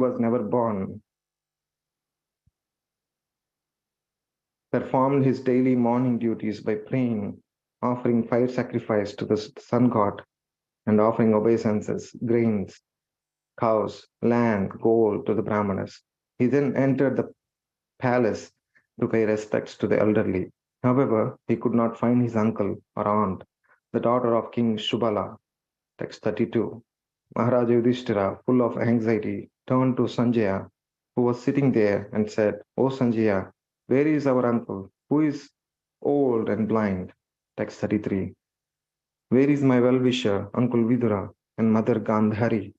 was never born, performed his daily morning duties by praying, offering fire sacrifice to the sun god, and offering obeisances, grains, cows, land, gold to the Brahmanas. He then entered the palace to pay respects to the elderly. However, he could not find his uncle or aunt, the daughter of King Shubala. Text 32. Maharaja Yudhishthira, full of anxiety, turned to Sanjaya, who was sitting there, and said, O Sanjaya, where is our uncle, who is old and blind? Text 33. Where is my well-wisher, Uncle Vidura, and Mother Gandhari,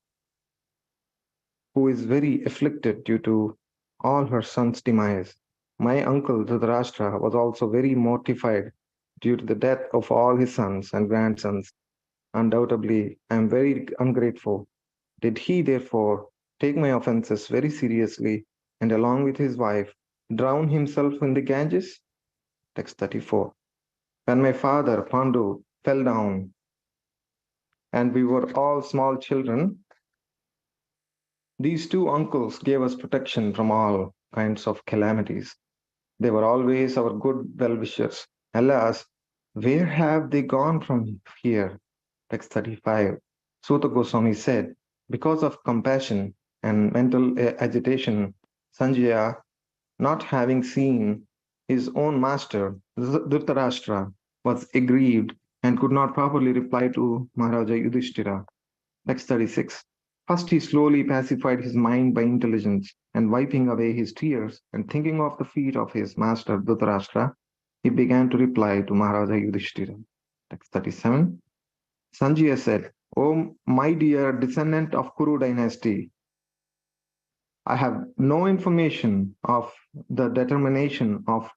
who is very afflicted due to all her sons' demise? My uncle Dhritarashtra was also very mortified due to the death of all his sons and grandsons. Undoubtedly, I am very ungrateful. Did he, therefore, take my offenses very seriously and, along with his wife, drown himself in the Ganges? Text 34. When my father, Pandu, fell down, and we were all small children, these two uncles gave us protection from all kinds of calamities. They were always our good well-wishers. Alas, where have they gone from here? Text 35. Suta Goswami said, because of compassion and mental agitation, Sanjaya, not having seen his own master, Dhritarashtra, was aggrieved and could not properly reply to Maharaja Yudhishthira. Text 36. First, he slowly pacified his mind by intelligence, and wiping away his tears and thinking of the feet of his master Dhritarashtra, he began to reply to Maharaja Yudhishthira. Text 37. Sanjaya said, O my dear descendant of Kuru dynasty, I have no information of the determination of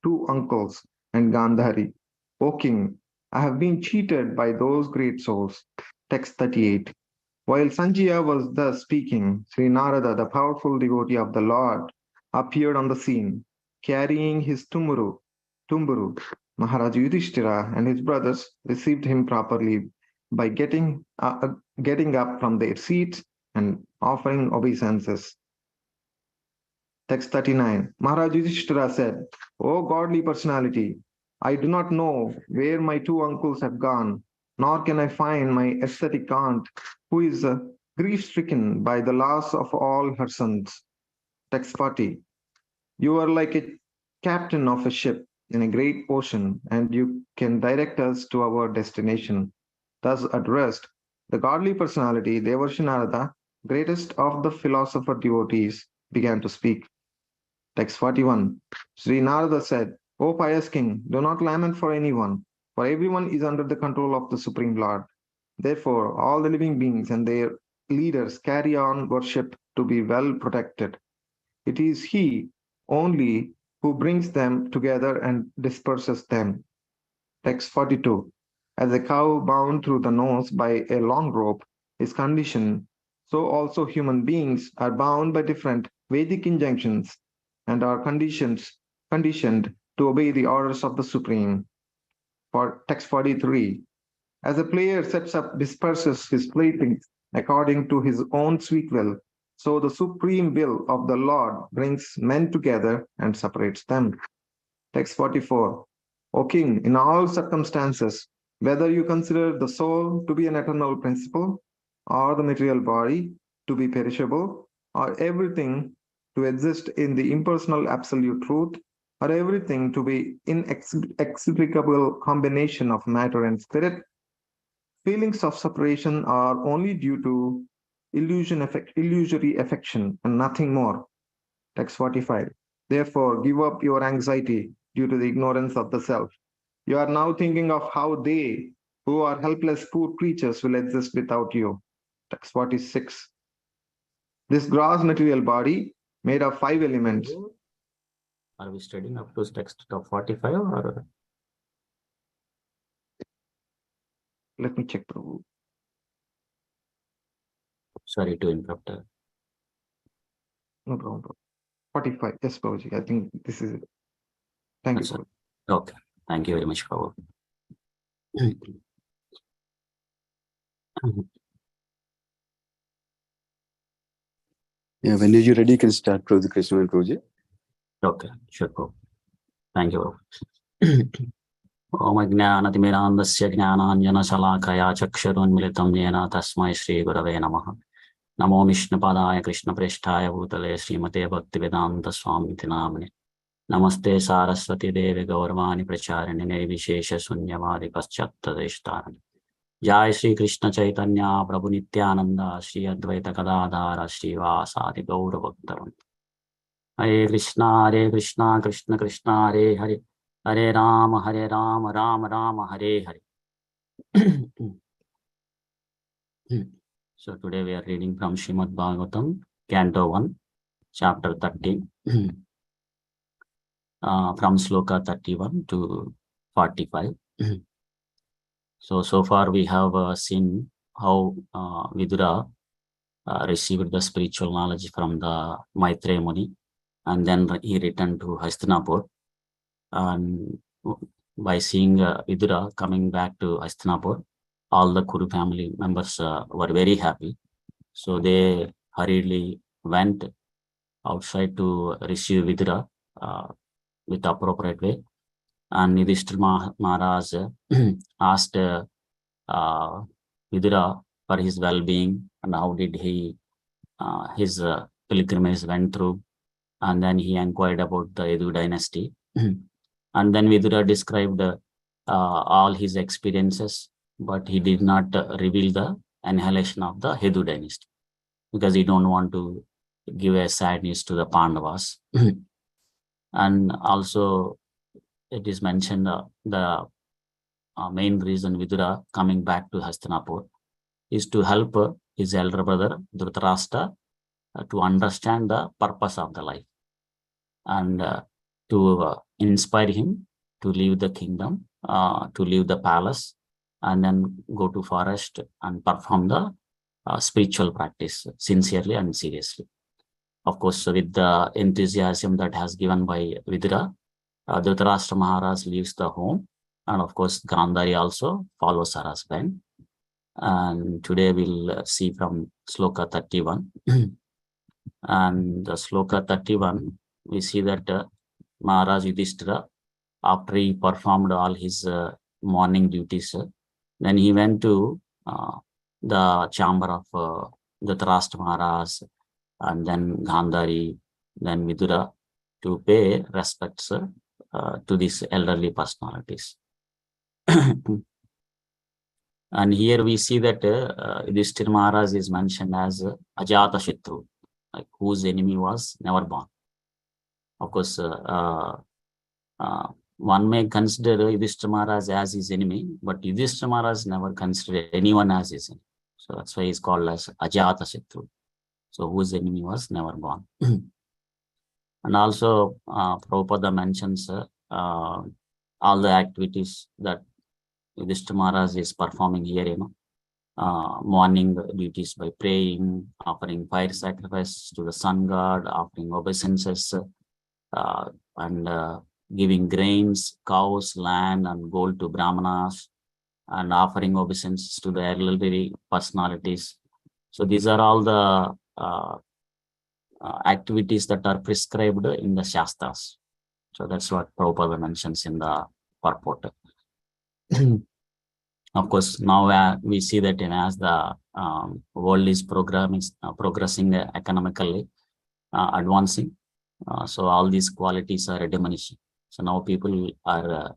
two uncles and Gandhari. O king, I have been cheated by those great souls. Text 38. While Sanjaya was thus speaking, Sri Narada, the powerful devotee of the Lord, appeared on the scene, carrying his tumburu. Maharaja Yudhishthira and his brothers received him properly by getting up from their seats and offering obeisances. Text 39. Maharaja Yudhishthira said, O godly personality, I do not know where my two uncles have gone, nor can I find my ascetic aunt, who is grief-stricken by the loss of all her sons. Text 40. You are like a captain of a ship in a great ocean, and you can direct us to our destination. Thus addressed, the godly personality, Devarshi Narada, greatest of the philosopher devotees, began to speak. Text 41. Sri Narada said, O pious king, do not lament for anyone, for everyone is under the control of the Supreme Lord. Therefore, all the living beings and their leaders carry on worship to be well protected. It is He only who brings them together and disperses them. Text 42. As a cow bound through the nose by a long rope is conditioned, so also human beings are bound by different Vedic injunctions and are conditioned to obey the orders of the Supreme. For text 43. As a player disperses his playthings according to his own sweet will, so the supreme will of the Lord brings men together and separates them. Text 44. O king, in all circumstances, whether you consider the soul to be an eternal principle, or the material body to be perishable, or everything to exist in the impersonal absolute truth, or everything to be inexplicable combination of matter and spirit, feelings of separation are only due to illusory affection and nothing more. Text 45. Therefore, give up your anxiety due to the ignorance of the self. You are now thinking of how they, who are helpless poor creatures, will exist without you. Text 46. This gross material body, made of 5 elements. Are we studying up to text of 45 or? Let me check, Prabhu. Sorry to interrupt. No problem. 45. Yes, Prabhuji. I think this is it. Thank you. Prabhuji. Okay. Thank you very much, Prabhu. Yeah, when you're ready, you can start the Krishna and Prabhuji. Okay, sure, Prabhu. Thank you. Om Jnanatimirandasya Jnananjana Shalakaya Chakshurunmilitam Yena Tasmai Shri Gurave Namaha. Namo Vishnupadaya Krishna Presthaya Bhutale Srimate Bhaktivedanta Swamiti Namane. Namaste Saraswati Devi Gaurvani Pracharinine Vishesha Sunyavadi Paschatadeshtarani. Jai Shri Krishna Chaitanya Prabhu Nityananda Shri Advaita Gadadhara Shri Vasadi Gaura Bhaktaram. Hare Krishna Krishna Krishna Hare Hare Hare Rama Rama Rama Hare Hare. So today we are reading from Srimad Bhagavatam, Canto 1, Chapter 30, from Sloka 31 to 45. So far we have seen how Vidura received the spiritual knowledge from the Maitreya Muni, and then he returned to Hastinapur. And by seeing Vidura coming back to Hastinapur, all the Kuru family members were very happy. So they hurriedly went outside to receive Vidura with appropriate way. And Yudhishthira Maharaj asked Vidura for his well-being and how did he his pilgrimage went through, and then he inquired about the Yadu dynasty. And then Vidura described all his experiences, but he did not reveal the annihilation of the Yadu dynasty because he don't want to give a sad news to the Pandavas. And also it is mentioned the main reason Vidura coming back to Hastinapur is to help his elder brother Dhritarashtra to understand the purpose of the life and to inspire him to leave the kingdom, to leave the palace, and then go to forest and perform the spiritual practice sincerely and seriously. Of course, with the enthusiasm that has given by Vidura, Dhritarashtra Maharaj leaves the home, and of course Gandhari also follows her husband. And today we'll see from Sloka 31. And the Sloka 31, we see that Maharaj Yudhishthira, after he performed all his morning duties, then he went to the chamber of Dhritarashtra Maharaj, and then Gandhari, then Vidura, to pay respects to these elderly personalities. And here we see that Yudhishthira Maharaj is mentioned as Ajata Shatru, like whose enemy was never born. Of course, one may consider Yudhishthira Maharaj as his enemy, but Yudhishthira Maharaj never considered anyone as his enemy. So that's why he's called as Ajata Shatru. So whose enemy was never born. And also Prabhupada mentions all the activities that Yudhishthira Maharaj is performing here, morning duties by praying, offering fire sacrifice to the sun god, offering obeisances, and giving grains, cows, land, and gold to Brahmanas, and offering obeisances to the elderly personalities. So these are all the activities that are prescribed in the Shastras. So that's what Prabhupada mentions in the purport. Of course, now we see that as the world is progressing economically, advancing, so all these qualities are diminishing. So now people are,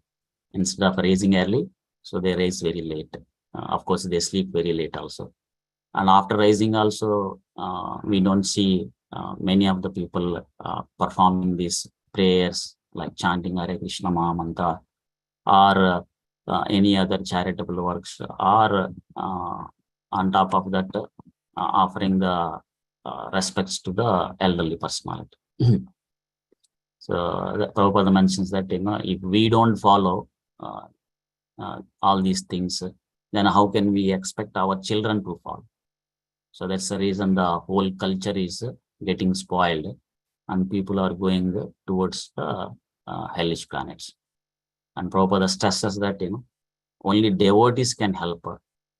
instead of raising early, so they raise very late. Of course, they sleep very late also. And after rising also, we don't see many of the people performing these prayers like chanting Hare Krishna Mahamantra or any other charitable works, or on top of that, offering the respects to the elderly personality. So the Prabhupada mentions that if we don't follow all these things, then how can we expect our children to follow? So that's the reason the whole culture is getting spoiled, and people are going towards the hellish planets. And Prabhupada stresses that only devotees can help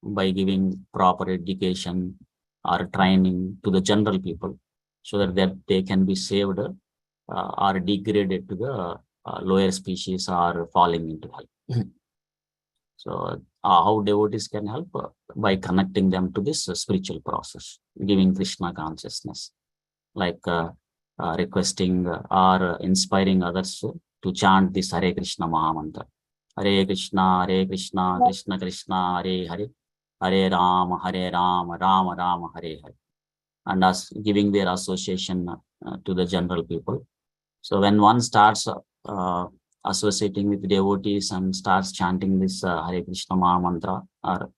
by giving proper education or training to the general people. so that they can be saved or degraded to the lower species or falling into hell. So how devotees can help? By connecting them to this spiritual process, giving Krishna consciousness, like requesting or inspiring others to chant this Hare Krishna Mahamantra. Hare Krishna, Krishna Krishna, Hare Hare, Hare Rama, Rama Rama, Hare Hare. And as giving their association to the general people. So when one starts associating with devotees and starts chanting this Hare Krishna Maha Mantra or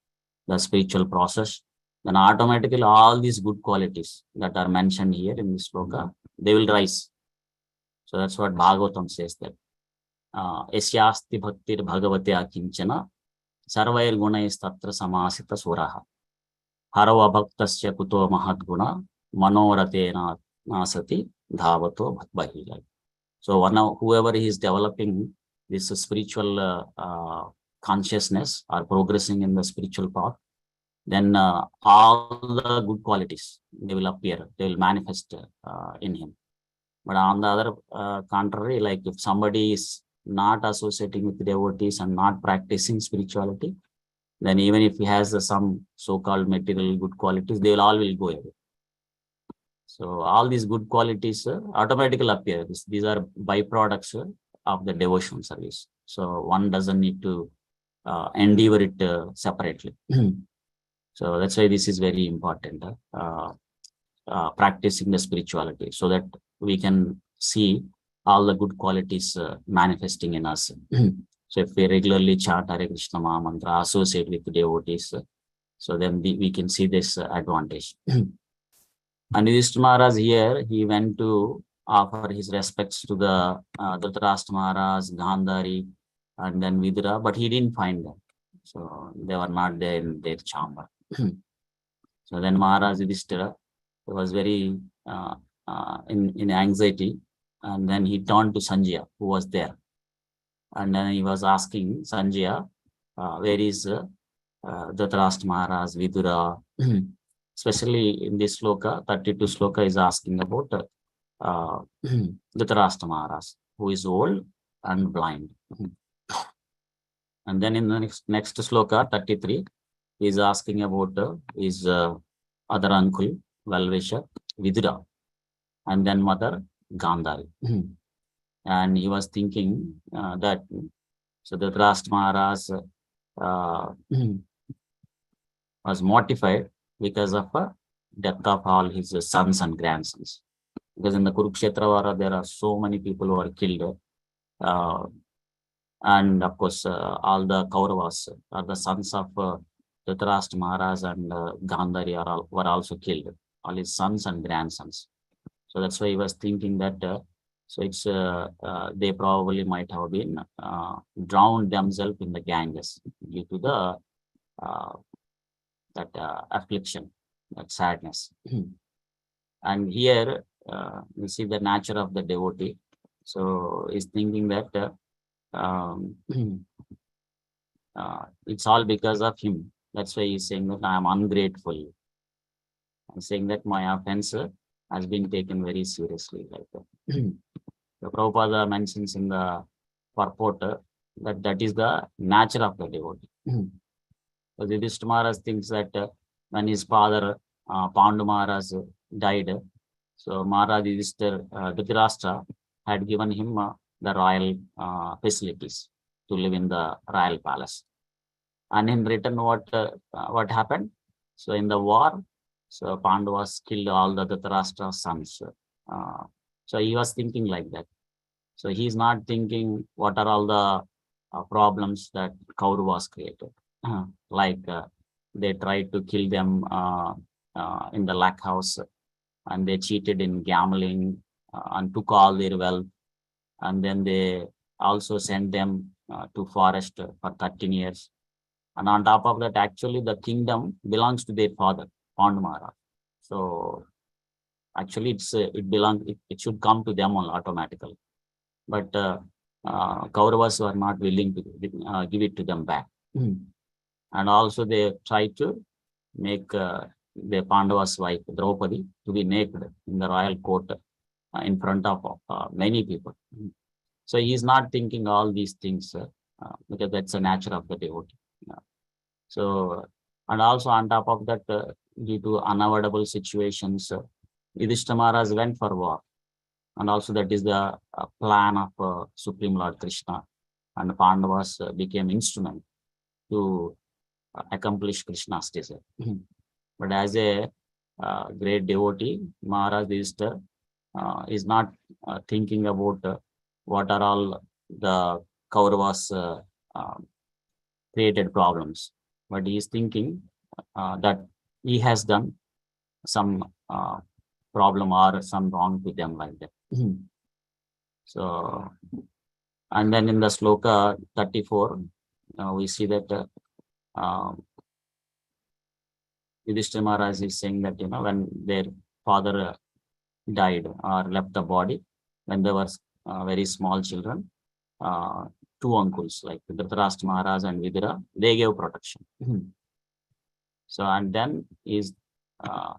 the spiritual process, then automatically all these good qualities that are mentioned here in this sloka, they will rise. So that's what Bhagavatam says, that Yasyasti bhaktir bhagavatya kinchana sarvair gunais tatra samasita suraha harava bhaktasya kuto mahatguna manoratena nasati dhavato bhatbahila. So whoever is developing this spiritual consciousness or progressing in the spiritual path, then all the good qualities, they will appear, they will manifest in him. But on the other contrary, like if somebody is not associating with devotees and not practicing spirituality, then even if he has some so-called material good qualities, they all will go away. So all these good qualities automatically appear. These are byproducts of the devotion service. So one doesn't need to endeavor it separately. So that's why this is very important, practicing the spirituality, so that we can see all the good qualities manifesting in us. So if we regularly chant Hare Krishna Maha Mantra, associate with devotees, so then we can see this advantage. And Yudhishthira Maharaj here, he went to offer his respects to the Dhritarashtra Maharaj, Gandhari, and then Vidura, but he didn't find them. So they were not there in their chamber. So then Maharaj Yudhishthira was very in anxiety, and then he turned to Sanjaya, who was there. And then he was asking Sanjaya, where is Dhritarashtra Maharaj, Vidura? Especially in this sloka, 32 sloka is asking about Dhritarashtra Maharaj, who is old and blind. And then in the next sloka, 33, he is asking about his other uncle, well-wisher, Vidura, and then mother, Gandhari. And he was thinking that, so Dhritarashtra Maharaj was mortified because of death of all his sons and grandsons. Because in the Kurukshetra Vara, there are so many people who are killed. And of course, all the Kauravas are the sons of Dhritarashtra Maharaj and Gandhari were also killed, all his sons and grandsons. So that's why he was thinking that so it's they probably might have been drowned themselves in the Ganges due to the affliction, that sadness. And here we see the nature of the devotee. So he's thinking that it's all because of him. That's why he's saying that I am ungrateful. I'm saying that my offense has been taken very seriously. Like that. The Prabhupada mentions in the purport that is the nature of the devotee. So Yudhishthira Maharaj thinks that when his father Pandu Maharaj died, so Maharaj Dhritarashtra had given him the royal facilities to live in the royal palace. And in return, what happened? So in the war, so Pandavas killed all the Dhritarashtra's sons. So he was thinking like that. So he's not thinking what are all the problems that Kauravas created. Like they tried to kill them in the lake house, and they cheated in gambling and took all their wealth. And then they also sent them to forest for 13 years. And on top of that, actually the kingdom belongs to their father, Pandu Maharaj. So actually it should come to them automatically. But Kauravas were not willing to give it to them back. And also they tried to make the Pandava's wife, Draupadi, to be naked in the royal court in front of many people. So he is not thinking all these things because that's the nature of the devotee. So, and also on top of that, due to unavoidable situations, Yudhishthira Maharaj went for war. And also that is the plan of Supreme Lord Krishna. And Pandavas became instrument to accomplish Krishna's desire. But as a great devotee, Maharaj is not thinking about what are all the Kauravas created problems, but he is thinking that he has done some problem or some wrong to them, like that. So, and then in the sloka 34, we see that Yudhishthira Maharaj is saying that, when their father died or left the body, when they were very small children, two uncles like Dhritarashtra Maharaj and Vidura, they gave protection. So, and then is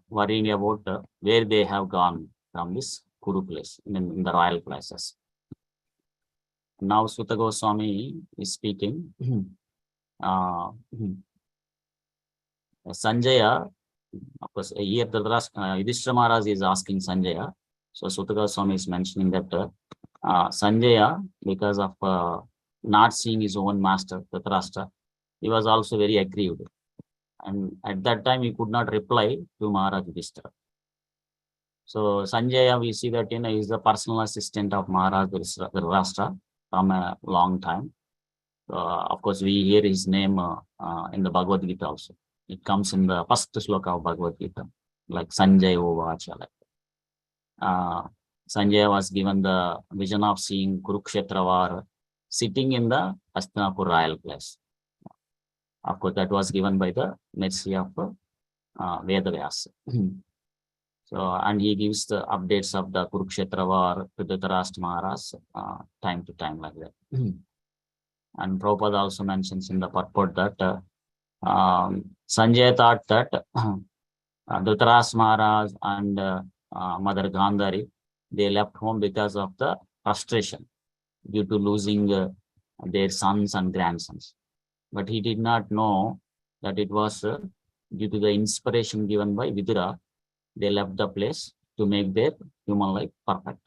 worrying about where they have gone from this Kuru place, in the royal places. Now Sutta Goswami is speaking. Sanjaya, of course, here Yudhishthira Maharaj is asking Sanjaya. So Sutta Goswami is mentioning that Sanjaya, because of not seeing his own master, Dhritarashtra, he was also very aggrieved. And at that time, he could not reply to Maharaj Yudhishthira. So Sanjaya, we see that he is the personal assistant of Maharaj Dhritarashtra from a long time. Of course, we hear his name in the Bhagavad Gita also. It comes in the first sloka of Bhagavad Gita, like Sanjaya Uvacha. Sanjaya was given the vision of seeing Kurukshetra war sitting in the Hastinapur royal place. Of course, that was given by the mercy of Vedavyasa. So, and he gives the updates of the Kurukshetra war to the Dhritarashtra Maharaj time to time, like that. And Prabhupada also mentions in the purport that Sanjay thought that Dhritarashtra Maharaj and Mother Gandhari, they left home because of the frustration due to losing their sons and grandsons. But he did not know that it was due to the inspiration given by Vidura, they left the place to make their human life perfect.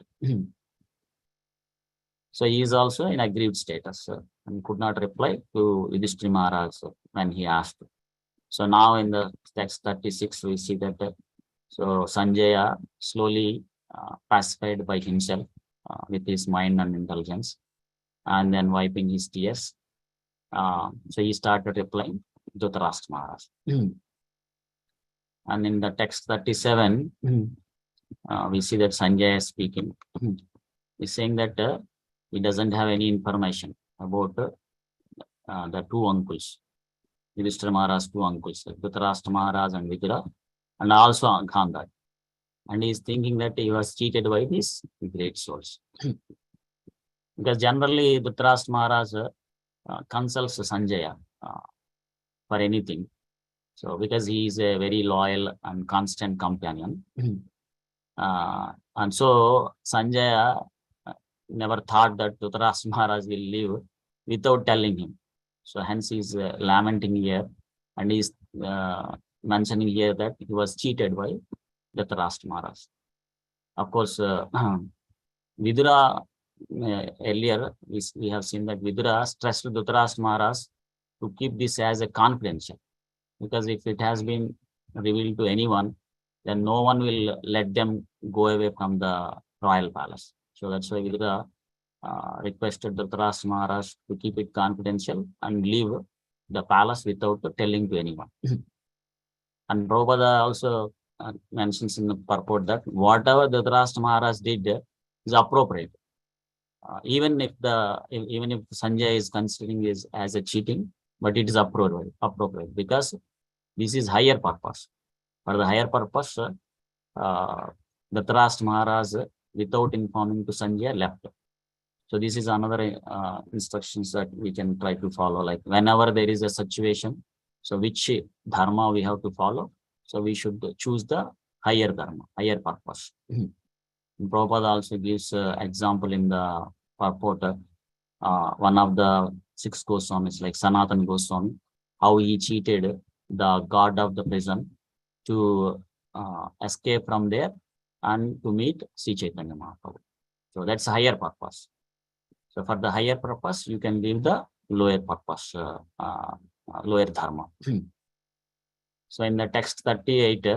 So he is also in aggrieved status and could not reply to Yudhishthira Maharaj when he asked. So now in the text 36, we see that so Sanjaya slowly pacified by himself with his mind and intelligence, and then wiping his tears. So he started replying to Dhritarashtra Maharaj. And in the text 37, we see that Sanjaya is speaking. He's saying that he doesn't have any information about the two uncles, Yudhishthira Maharaj's two uncles, Dhritarashtra Maharaj and Vidura, and also Gandhari. And he's thinking that he was cheated by these great souls. Because generally Dhritarashtra Maharaj consults Sanjaya for anything. So because he is a very loyal and constant companion. And so Sanjaya never thought that Dhritarashtra Maharaj will leave without telling him. So hence he is lamenting here, and he is mentioning here that he was cheated by Dhritarashtra Maharaj. Of course, Vidura, earlier we have seen that Vidura stressed Dhritarashtra Maharaj to keep this as a confidential, because if it has been revealed to anyone, then no one will let them go away from the royal palace. So that's why Vidura requested Dhritarashtra Maharaj to keep it confidential and leave the palace without telling to anyone. And Prabhupada also mentions in the purport that whatever Dhritarashtra Maharaj did is appropriate. Even if Sanjay is considering this as a cheating, but it is appropriate because this is higher purpose. For the higher purpose, Dhritarashtra Maharaj, without informing to Sanjay, left. So this is another instructions that we can try to follow. Like whenever there is a situation, so which dharma we have to follow. So we should choose the higher dharma, higher purpose. Prabhupada also gives example in the purport. One of the 6 Goswamis, like Sanatana Goswami, how he cheated the god of the prison to escape from there and to meet Sri Chaitanya Mahaprabhu. So that's higher purpose. So for the higher purpose, you can give the lower purpose, lower dharma. So in the text 38,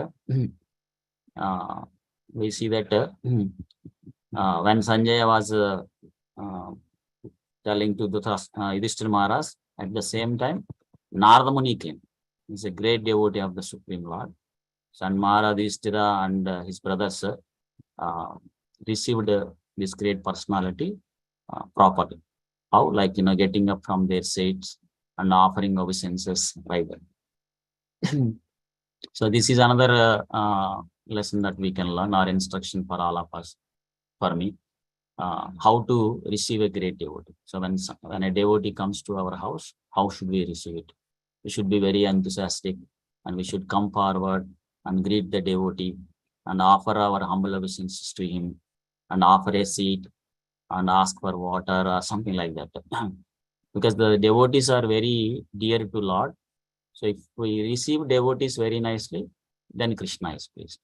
we see that when Sanjaya was telling to Yudhishthira Maharaj, at the same time, Narada Muni came. He's a great devotee of the Supreme Lord. So, and Maharaj Yudhishthira and his brothers received this great personality properly. How? Like, getting up from their seats and offering obeisances by them. So this is another lesson that we can learn, or instruction for all of us, for me, how to receive a great devotee. So when a devotee comes to our house, how should we receive it? We should be very enthusiastic, and we should come forward and greet the devotee and offer our humble obeisances to him, and offer a seat and ask for water or something like that. Because the devotees are very dear to Lord. So if we receive devotees very nicely, then Krishna is pleased.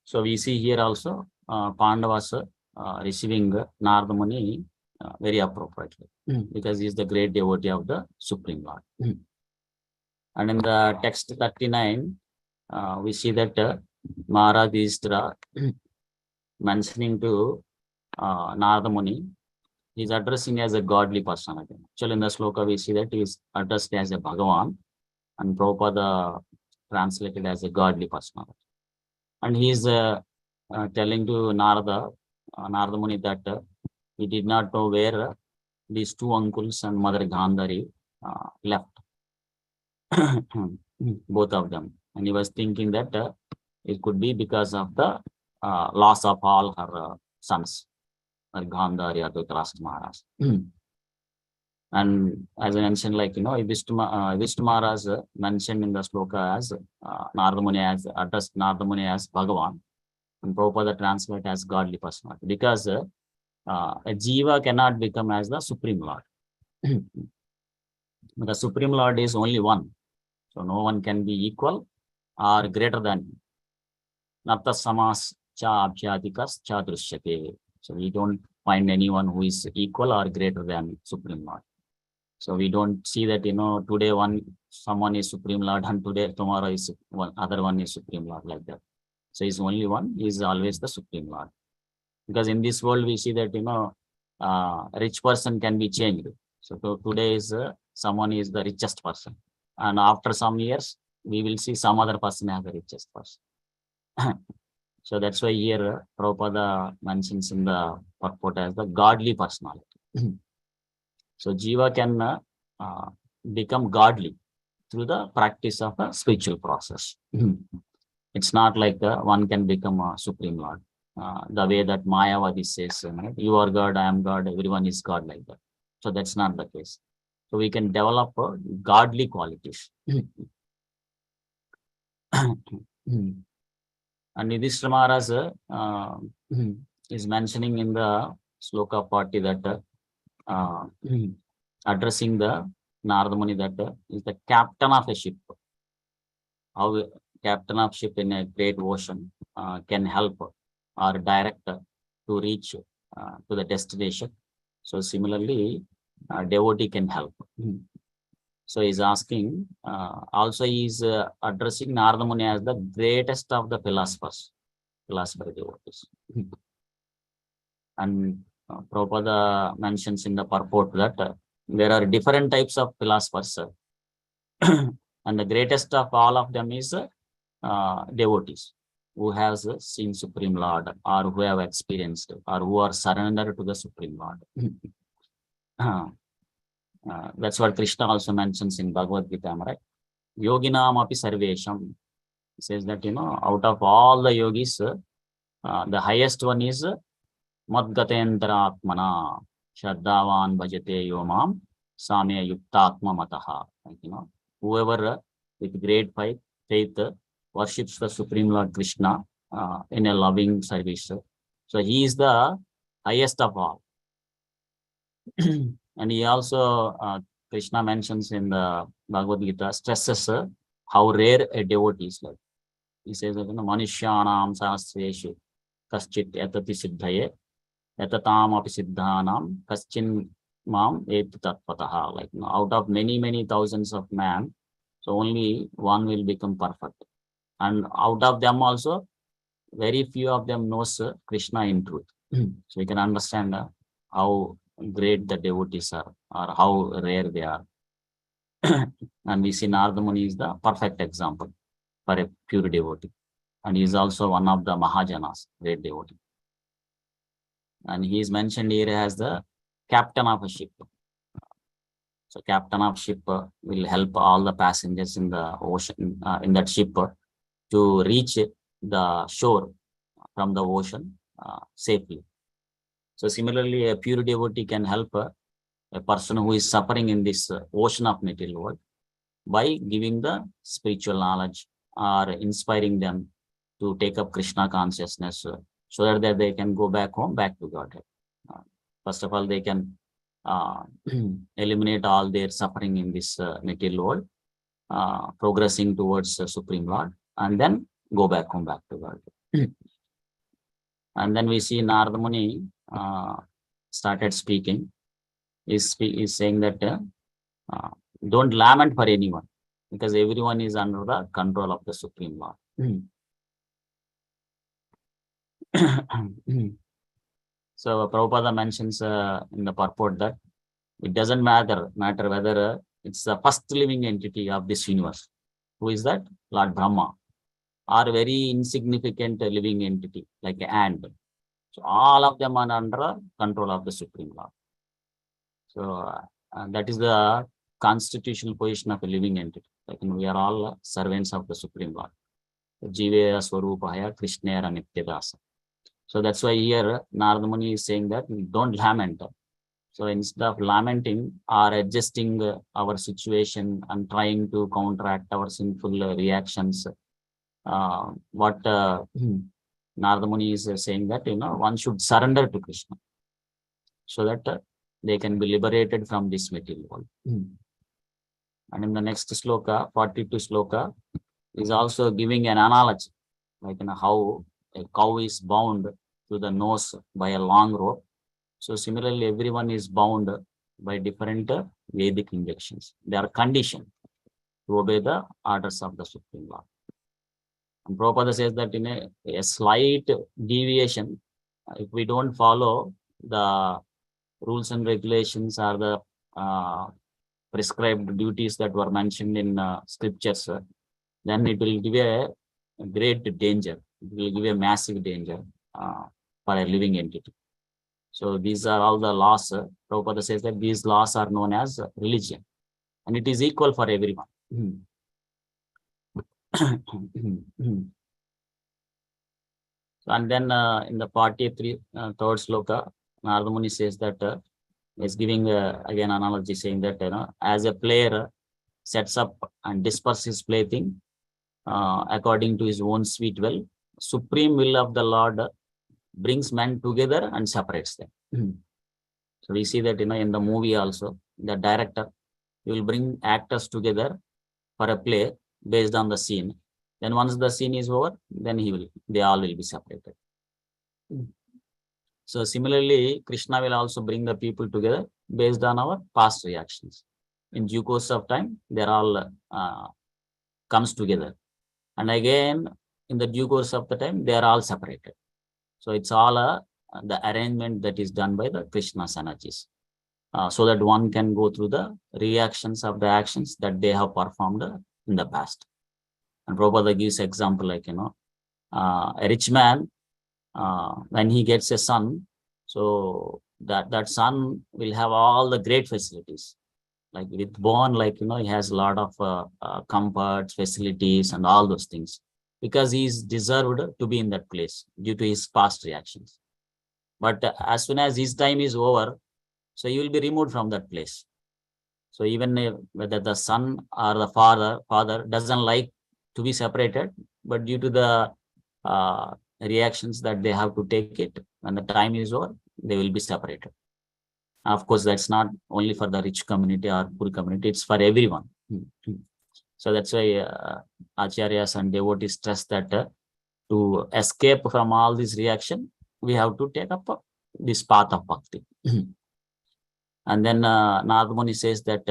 So we see here also Pandavas receiving Narada Muni very appropriately, because he is the great devotee of the Supreme Lord. And in the text 39, we see that Maharaj Yudhishthira mentioning to Narada Muni, he is addressing as a godly personality. Actually, in the sloka, we see that he is addressed as a Bhagavan, and Prabhupada translated as a godly personality. And he is telling to Narada Muni that he did not know where these 2 uncles and Mother Gandhari left, both of them. And he was thinking that it could be because of the loss of all her sons, Gandhari or Dhritarashtra Maharaj. And as I mentioned, like, Yudhishthira Maharaj mentioned in the sloka as Narada Muni, as addressed Narada Muni as Bhagavan, and Prabhupada translate as godly personality, because a jiva cannot become as the Supreme Lord. The Supreme Lord is only one, so no one can be equal or greater than him. Nata samas cha abhyadikas cha drishyate. So we don't find anyone who is equal or greater than Supreme Lord. So we don't see that, today someone is Supreme Lord, and tomorrow is other one is Supreme Lord, like that. So he's only one, he is always the Supreme Lord. Because in this world, we see that, rich person can be changed. So today is someone is the richest person. And after some years, we will see some other person as the richest person. So that's why here Prabhupada mentions in the purport as the godly personality. So jiva can become godly through the practice of a spiritual process. It's not like one can become a Supreme Lord. The way that Mayavadi says, you are God, I am God, everyone is God, like that. So that's not the case. So we can develop godly qualities. And Yudhishthira Maharaj is mentioning in the sloka 40 that addressing the Narada Muni, that is the captain of a ship. How a captain of ship in a great ocean can help or direct to reach to the destination. So similarly, devotee can help. So he's asking, also he's addressing Narada Muni as the greatest of the philosopher devotees. And Prabhupada mentions in the purport that there are different types of philosophers, and the greatest of all of them is devotees who has seen Supreme Lord, or who have experienced, or who are surrendered to the Supreme Lord. That's what Krishna also mentions in Bhagavad Gita, right? Yoginam api sarvesham. He says that, out of all the yogis, the highest one is Madgatendra Atmana Shraddhavan Bhajate Yomam Samya Yuktatma Mataha. Like, whoever with great faith worships the Supreme Lord Krishna in a loving service. So he is the highest of all. And he also, Krishna mentions in the Bhagavad Gita, stresses how rare a devotee is like. He says, Manishyanam sahasreshu kaschit yatati siddhaye yatatam api siddhanam kaschin mam et tatpataha. Like, out of many thousands of man, so only one will become perfect. And out of them also, very few of them knows Krishna in truth. So we can understand how great the devotees are, or how rare they are. And we see Narada Muni is the perfect example for a pure devotee. And he is also one of the Mahajanas, great devotee. And he is mentioned here as the captain of a ship. So captain of ship will help all the passengers in the ocean, in that ship to reach the shore from the ocean safely. So similarly, a pure devotee can help a person who is suffering in this ocean of material world by giving the spiritual knowledge or inspiring them to take up Krishna consciousness so that they can go back home, back to Godhead. First of all, they can eliminate all their suffering in this material world, progressing towards the Supreme Lord, and then go back home, back to Godhead. And then we see Narada Muni started speaking. Is saying that don't lament for anyone, because everyone is under the control of the Supreme Lord. So Prabhupada mentions in the purport that it doesn't matter whether it's the first living entity of this universe, who is that? Lord Brahma, or a very insignificant living entity like an ant. So all of them are under control of the Supreme Lord. So that is the constitutional position of a living entity. Like, we are all servants of the Supreme Lord. Jiveya Swarupaya Krishnera Nityadasa. So that's why here Narada Muni is saying that don't lament. So instead of lamenting or adjusting our situation and trying to counteract our sinful reactions, what Narada Muni is saying that, one should surrender to Krishna so that they can be liberated from this material world. And in the next sloka, 42 sloka, is also giving an analogy, like how a cow is bound to the nose by a long rope. So similarly, everyone is bound by different Vedic injunctions. They are conditioned to obey the orders of the Supreme Lord. And Prabhupada says that in a slight deviation, if we don't follow the rules and regulations or the prescribed duties that were mentioned in scriptures, then it will give a great danger. It will give a massive danger for a living entity. So these are all the laws. Prabhupada says that these laws are known as religion, and it is equal for everyone. And then in the Part3, third sloka, Narada Muni says that is giving again analogy, saying that as a player sets up and disperses his plaything according to his own sweet will, supreme will of the Lord brings men together and separates them. So we see that in the movie also, the director will bring actors together for a play based on the scene. Then once the scene is over, then they all will be separated. So similarly, Krishna will also bring the people together based on our past reactions. In due course of time, they all comes together. And again, in the due course of the time, they are all separated. So it's all the arrangement that is done by the Krishna's energies, so that one can go through the reactions of the actions that they have performed in the past. And Prabhupada gives example like, a rich man, when he gets a son, so that son will have all the great facilities. Like with born, like, he has a lot of comforts, facilities, and all those things, because he is deserved to be in that place due to his past reactions. But as soon as his time is over, so he will be removed from that place. So even whether the son or the father doesn't like to be separated, but due to the reactions that they have to take it, when the time is over, they will be separated. Of course, that's not only for the rich community or poor community, it's for everyone. So that's why acharyas and devotees stress that to escape from all this reaction, we have to take up this path of bhakti. And then Narada Muni says that,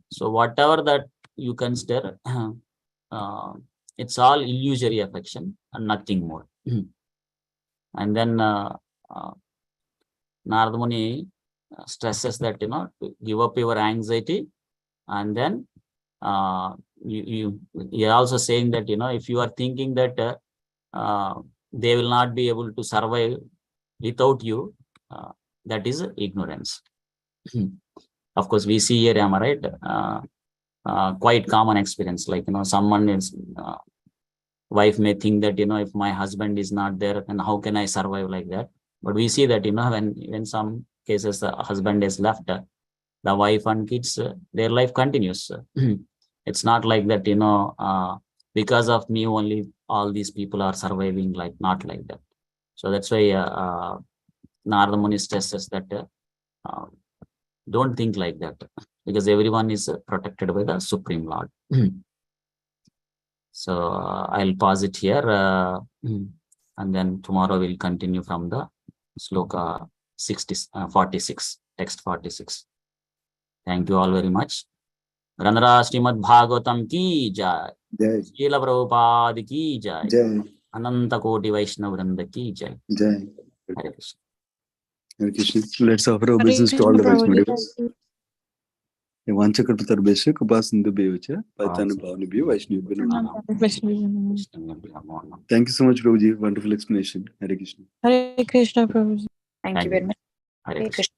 so whatever that you consider, it's all illusory affection and nothing more. And then Narada Muni stresses that, to give up your anxiety, and then you're also saying that, if you are thinking that they will not be able to survive without you, that is ignorance. Of course, we see here, am I right? Quite common experience, like, someone is, wife may think that, if my husband is not there, then how can I survive like that? But we see that, when some cases the husband is left, the wife and kids, their life continues. It's not like that, because of me only all these people are surviving, like, not like that. So that's why Narada Muni stresses that don't think like that, because everyone is protected by the Supreme Lord. So I'll pause it here, and then tomorrow we'll continue from the sloka 46, text 46. Thank you all very much. Granara Srimad Bhagavatam ki jai. Jai. Srila Prabhupada ki jai. Jai. Ananta Koti Vaishnava Vrinda ki jai. Jai. Hare Krishna. Hare Krishna. Let's offer obeisance to all the Vaishnavas. Vanchakarpatar Beshak, Upasindu Bevacha, Paitanu Bhavani Bev, Vaishnavi. Thank you so much, Prabhuji. Wonderful explanation. Hare Krishna. Hare Krishna, Prabhuji. Thank you very much. Hare Krishna.